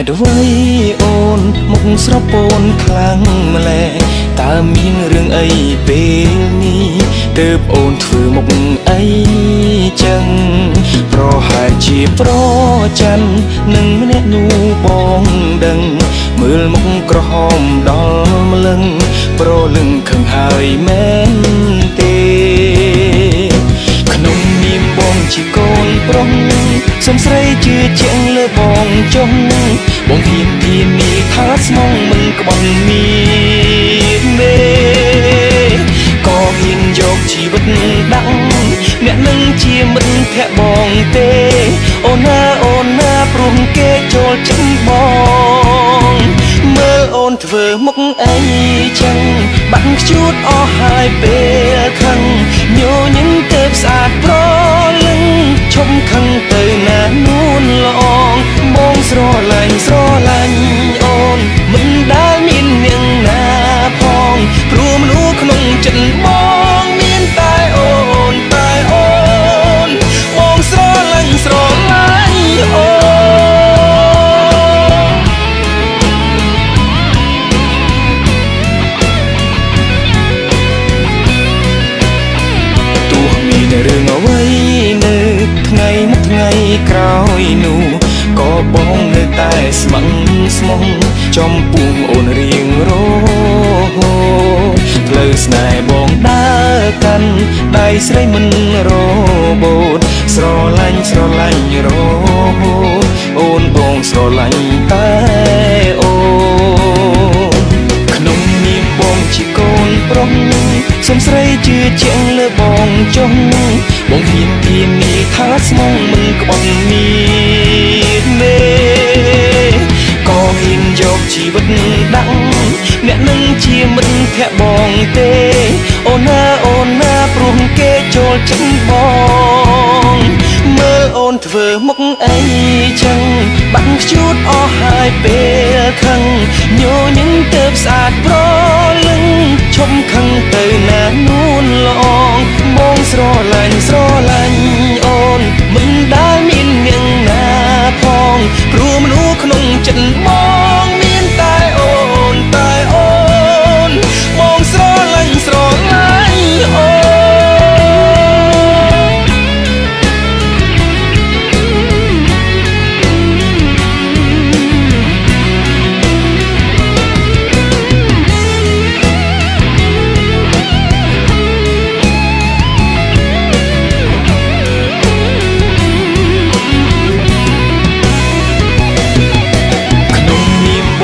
អ្វីអូនមុខស្រពោនខ្លាំងម្ល៉េះតើមានរឿងអីពេលនេះទើបអូនធ្វើមុខអីចឹងប្រហែលជាប្រច័ណ្ឌនឹងម្នាក់នោះបងដឹងមើលមុខក្រហមដល់ម្លឹងប្រលឹងខឹងហើយមែនទេក្នុងនាមបងជាកូនប្រុសសុំស្រីជឿជាក់លើបងចុះបងហ៊ានធានាថាស្មងមិនក្បត់មានទេក៏ហ៊ានយកជីវិតដាក់អ្នកនឹងជាមិត្តភក្តិបងទេអូនណាព្រោះគេចូលចិត្តបងមើលអូនធ្វើមុខអីចឹងបាក់ខ្ជួតអស់ហើយពេលខឹងញញឹមទៅស្អាតប្រលឹងឈុំខឹងទៅណានួនល្អងបងស្រឡាញ់អូនមិនដែលមាននាងណាផងព្រោះមនុស្សក្នុងចិត្តបងមានតែអូនបងស្រឡាញ់អូនទោះមានរឿងអ្វីនៅថ្ងៃមួយថ្ងៃក្រោយនោះក៏បងនៅតែស្មឹងស្មងចំពោះអូនរៀងរហូតផ្លូវស្នេហ៍បងដើរកាន់ដៃស្រីមិនរបូតស្រឡាញ់រហូតអូនបងស្រឡាញ់តែអូនក្នុងនាមបងជាកូនប្រុសសុំស្រីជឿជាក់លើបងចុះបងហ៊ានធានាថាស្មងមិនក្បត់មានទេក៏ហ៊ានយកជីវិតដាក់អ្នកនឹងជាមិត្តភក្តិបងទេអូនណាព្រោះគេចូលចិត្តបងមើលអូនធ្វើមុខអីចឹងបាក់ខ្ជួតអស់ហើយពេលខឹងញញឹមទៅស្អាតប្រលឹងឈុំខឹងទៅណានួនល្អងបងស្រឡាញ់អូនមិនដែលមាននាងណាផងព្រោះមនុស្សក្នុងចិត្តបងមានតែអូនបងស្រឡាញ់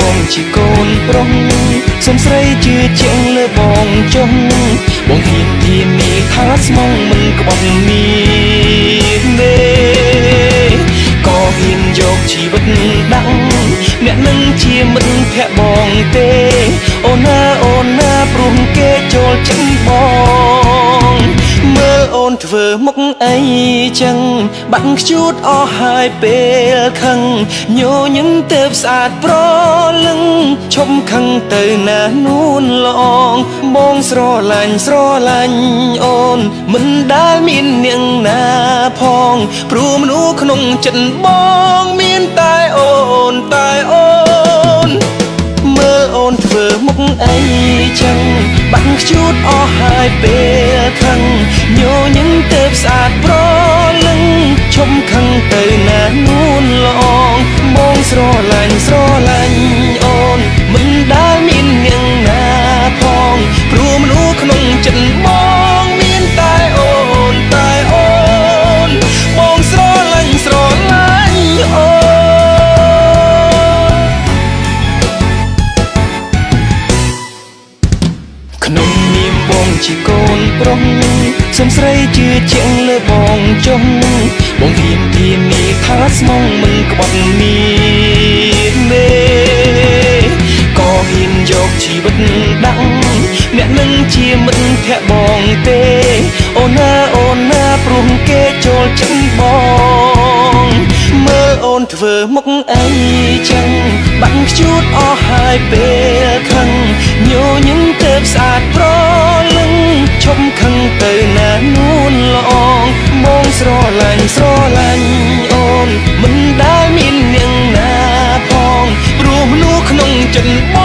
អូនជាកូនប្រុសសុំស្រីជឿជាក់លើបងចុះបងហ៊ានធានាថាស្មងមិនក្បត់មានទេក៏ហ៊ានយកជីវិតដាក់អ្នកនឹងជាមិត្តភក្តិបងទេអូនណាព្រោះគេចូលចិត្តបងមើលអូនធ្វើមុខអីចឹងបាក់ខ្ជួតអស់ហើយពេលខឹងញញឹមទៅស្អាតប្រលឹងឈុំខឹងទៅណានួនល្អងបងស្រឡាញ់អូនមិនដែលមាននាងណាផងព្រោះមនុស្សក្នុងចិត្តបងមានតែអូនមើលអូនធ្វើមុខអីចឹងបាក់ខ្ជួតអស់ហើយពេលខឹងញញឹមទៅស្អាតប្រលឹងឈុំខឹងទៅណានួនល្អងបងស្រឡាញ់អូនមិនដែលមាននាងណាផងព្រោះមនុស្សក្នុងចិត្តបងមានតែអូនបងស្រឡាញ់អូនក្នុងនាមបងជាកូនប្រុសសុំស្រីជឿជាក់លើបងចុះបងហ៊ានធានាថាស្មងមិនក្បត់មានទេក៏ហ៊ានយកជីវិតដាក់អ្នកនឹងជាមិត្តភក្តិបងទេអូនណាព្រោះគេចូលចិត្តបងមើលអូនធ្វើមុខអីចឹងបាក់ខ្ជួតអស់ហើយពេលខឹងញញឹមទៅស្អាតប្រលឹងឈុំខឹងទៅណានួនល្អងបងស្រឡាញ់អូនមិនដែលមាននាងណាផង ចិនប